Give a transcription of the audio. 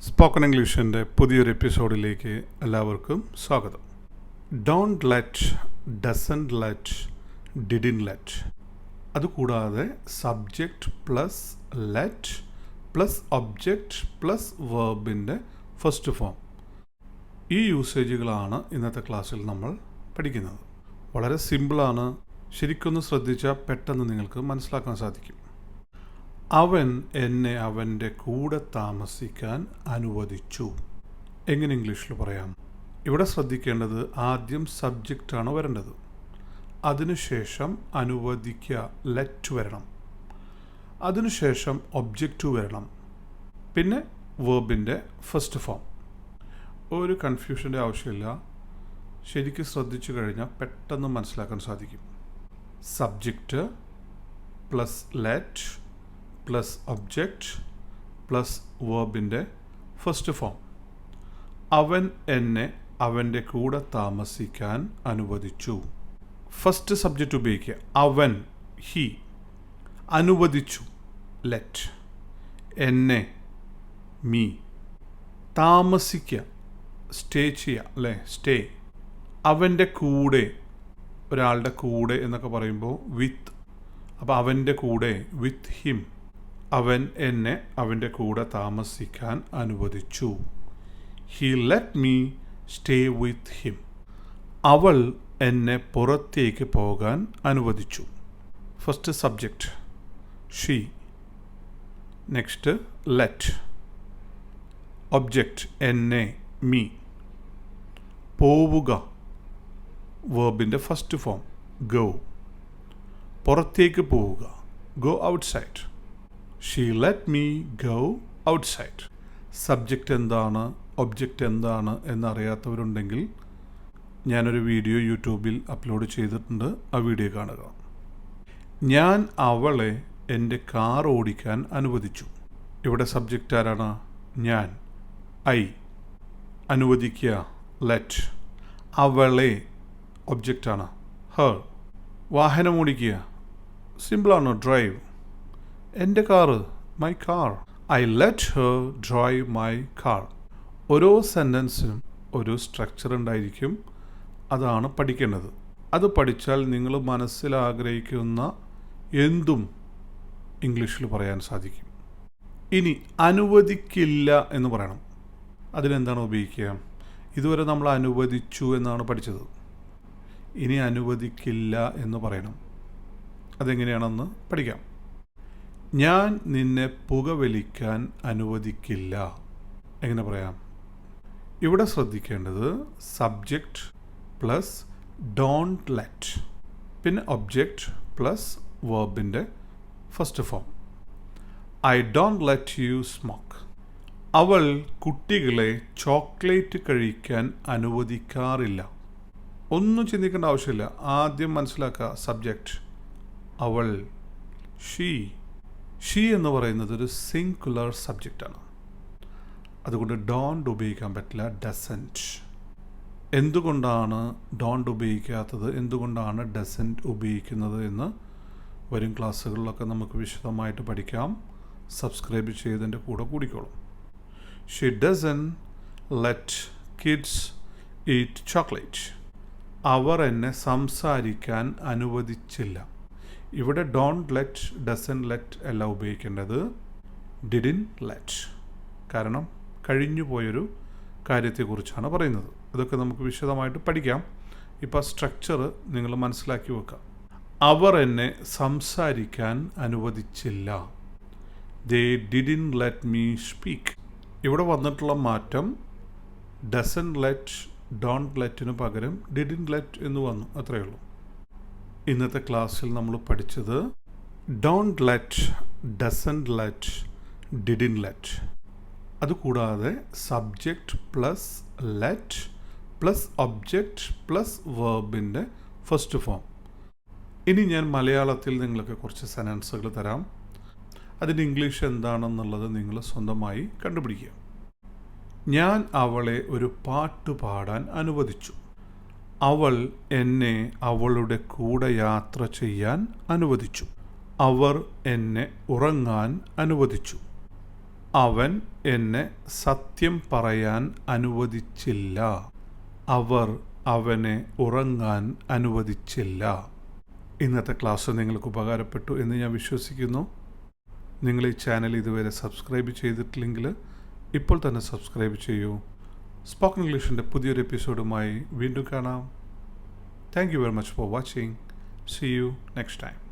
Spoken ഇംഗ്ലീഷിൻ്റെ പുതിയൊരു എപ്പിസോഡിലേക്ക് എല്ലാവർക്കും സ്വാഗതം. Don't let, doesn't let, didn't let, അതുകൂടാതെ subject plus let plus object plus വേർബിൻ്റെ ഫസ്റ്റ് ഫോം, ഈ യൂസേജുകളാണ് ഇന്നത്തെ ക്ലാസ്സിൽ നമ്മൾ പഠിക്കുന്നത്. വളരെ സിമ്പിളാണ്, ശരിക്കൊന്ന് ശ്രദ്ധിച്ചാൽ പെട്ടെന്ന് നിങ്ങൾക്ക് മനസ്സിലാക്കാൻ സാധിക്കും. അവൻ എന്നെ അവൻ്റെ കൂടെ താമസിക്കാൻ അനുവദിച്ചു. എങ്ങനെ ഇംഗ്ലീഷിൽ പറയാം? ഇവിടെ ശ്രദ്ധിക്കേണ്ടത് ആദ്യം സബ്ജക്റ്റാണ് വരേണ്ടത്, അതിനുശേഷം അനുവദിക്കുക ലെറ്റ് വരണം, അതിനുശേഷം ഒബ്ജക്റ്റ് വരണം, പിന്നെ വേർബിൻ്റെ ഫസ്റ്റ് ഫോം. ഒരു കൺഫ്യൂഷൻ്റെ ആവശ്യമില്ല, ശരിക്കും ശ്രദ്ധിച്ചു കഴിഞ്ഞാൽ പെട്ടെന്ന് മനസ്സിലാക്കാൻ സാധിക്കും. Subject plus let plus object plus വേർബിൻ്റെ ഫസ്റ്റ് ഫോം. അവൻ എന്നെ അവൻ്റെ കൂടെ താമസിക്കാൻ അനുവദിച്ചു. ഫസ്റ്റ് സബ്ജക്റ്റ് ഉപയോഗിക്കുക, അവൻ, ഹി. അനുവദിച്ചു, ലെറ്റ്. എന്നെ, മീ. താമസിക്കുക, സ്റ്റേ ചെയ്യുക, അല്ലേ, സ്റ്റേ. അവൻ്റെ കൂടെ, ഒരാളുടെ കൂടെ എന്നൊക്കെ പറയുമ്പോൾ വിത്ത്, അപ്പോൾ അവൻ്റെ കൂടെ, വിത്ത് ഹിം. അവൻ എന്നെ അവൻ്റെ കൂടെ താമസിക്കാൻ അനുവദിച്ചു. He let me stay with him. അവൾ എന്നെ പുറത്തേക്ക് പോകാൻ അനുവദിച്ചു. First subject she. Next let. Object എന്നെ, മീ. പോവുക, വേർബിൻ്റെ ഫസ്റ്റ് ഫോം ഗോ. പുറത്തേക്ക് പോവുക, go outside. She let me go outside. Subject എന്താണ്, ഒബ്ജക്റ്റ് എന്താണ് എന്നറിയാത്തവരുണ്ടെങ്കിൽ ഞാനൊരു വീഡിയോ യൂട്യൂബിൽ അപ്ലോഡ് ചെയ്തിട്ടുണ്ട്, ആ വീഡിയോ കാണുക. ഞാൻ അവളെ എൻ്റെ കാർ ഓടിക്കാൻ അനുവദിച്ചു. ഇവിടെ സബ്ജക്റ്റ് ആരാണ്? ഞാൻ, ഐ. അനുവദിക്കുക, ലെറ്റ്. അവളെ ഒബ്ജക്റ്റാണ്, ഹർ. വാഹനം ഓടിക്കുക, സിമ്പിളാണ്, ഡ്രൈവ്. എൻ്റെ car, my car. I let Har drive my car. ഓരോ സെൻറ്റൻസിനും ഒരു സ്ട്രക്ചർ ഉണ്ടായിരിക്കും, അതാണ് പഠിക്കേണ്ടത്. അത് പഠിച്ചാൽ നിങ്ങൾ മനസ്സിൽ ആഗ്രഹിക്കുന്ന എന്തും ഇംഗ്ലീഷിൽ പറയാൻ സാധിക്കും. ഇനി അനുവദിക്കില്ല എന്ന് പറയണം, അതിനെന്താണ് ഉപയോഗിക്കുക? ഇതുവരെ നമ്മൾ അനുവദിച്ചു എന്നാണ് പഠിച്ചത്. ഇനി അനുവദിക്കില്ല എന്ന് പറയണം, അതെങ്ങനെയാണെന്ന് പഠിക്കാം. ഞാൻ നിന്നെ പുകവലിക്കാൻ അനുവദിക്കില്ല. എങ്ങനെ പറയാം? ഇവിടെ ശ്രദ്ധിക്കേണ്ടത് സബ്ജക്റ്റ് പ്ലസ് ഡോണ്ട് ലെറ്റ്, പിന്നെ ഒബ്ജക്റ്റ് പ്ലസ് വേർബിൻ്റെ first form. I don't let you smoke. അവൾ കുട്ടികളെ ചോക്ലേറ്റ് കഴിക്കാൻ അനുവദിക്കാറില്ല. ഒന്നും ചിന്തിക്കേണ്ട ആവശ്യമില്ല, ആദ്യം മനസ്സിലാക്കുക സബ്ജക്റ്റ് അവൾ, ഷീ. ഷീ എന്ന് പറയുന്നത് ഒരു സിംഗുലർ സബ്ജക്റ്റാണ്, അതുകൊണ്ട് ഡോണ്ട് ഉപയോഗിക്കാൻ പറ്റില്ല, ഡസൻറ്റ്. എന്തുകൊണ്ടാണ് ഡോണ്ട് ഉപയോഗിക്കാത്തത്, എന്തുകൊണ്ടാണ് ഡസൻറ്റ് ഉപയോഗിക്കുന്നത് എന്ന് വരും ക്ലാസ്സുകളിലൊക്കെ നമുക്ക് വിശദമായിട്ട് പഠിക്കാം. സബ്സ്ക്രൈബ് ചെയ്തതിൻ്റെ കൂടെ കൂടിക്കോളും. She doesn't let kids eat chocolate. അവർ എന്നെ സംസാരിക്കാൻ അനുവദിച്ചില്ല. ഇവിടെ ഡോണ്ട് ലെറ്റ്, ഡസൻറ്റ് ലെറ്റ് അല്ല ഉപയോഗിക്കേണ്ടത്, ഡിഡിൻറ്റ് ലെറ്റ്. കാരണം കഴിഞ്ഞു പോയൊരു കാര്യത്തെക്കുറിച്ചാണ് പറയുന്നത്. ഇതൊക്കെ നമുക്ക് വിശദമായിട്ട് പഠിക്കാം. ഇപ്പോൾ സ്ട്രക്ചർ നിങ്ങൾ മനസ്സിലാക്കി വെക്കാം. അവർ എന്നെ സംസാരിക്കാൻ അനുവദിച്ചില്ല. ദേ ഡിഡിൻറ്റ് ലെറ്റ് മീ സ്പീക്ക്. ഇവിടെ വന്നിട്ടുള്ള മാറ്റം ഡസൻറ്റ് ലെറ്റ്, ഡോണ്ട് ലെറ്റിന് പകരം ഡിഡിൻറ്റ് ലെറ്റ് എന്ന് വന്നു, അത്രയേ ഉള്ളൂ. ഇന്നത്തെ ക്ലാസ്സിൽ നമ്മൾ പഠിച്ചത് don't let, doesn't let, didn't let. അതുകൂടാതെ subject plus let plus object plus വേർബിൻ്റെ ഫസ്റ്റ് ഫോം. ഇനി ഞാൻ മലയാളത്തിൽ നിങ്ങൾക്ക് കുറച്ച് സെൻറ്റൻസുകൾ തരാം, അതിൻ്റെ ഇംഗ്ലീഷ് എന്താണെന്നുള്ളത് നിങ്ങൾ സ്വന്തമായി കണ്ടുപിടിക്കുക. ഞാൻ അവളെ ഒരു പാട്ട് പാടാൻ അനുവദിച്ചു. അവൾ എന്നെ അവളുടെ കൂടെ യാത്ര ചെയ്യാൻ അനുവദിച്ചു. അവർ എന്നെ ഉറങ്ങാൻ അനുവദിച്ചു. അവൻ എന്നെ സത്യം പറയാൻ അനുവദിച്ചില്ല. അവർ അവനെ ഉറങ്ങാൻ അനുവദിച്ചില്ല. ഇന്നത്തെ ക്ലാസ് നിങ്ങൾക്ക് ഉപകാരപ്പെട്ടു എന്ന് ഞാൻ വിശ്വസിക്കുന്നു. നിങ്ങൾ ഈ ചാനൽ ഇതുവരെ സബ്സ്ക്രൈബ് ചെയ്തിട്ടില്ലെങ്കിൽ ഇപ്പോൾ തന്നെ സബ്സ്ക്രൈബ് ചെയ്യൂ. സ്പോക്കൺ ഇംഗ്ലീഷിൻ്റെ പുതിയൊരു എപ്പിസോഡുമായി വീണ്ടും കാണാം. Thank you very much for watching. See you next time.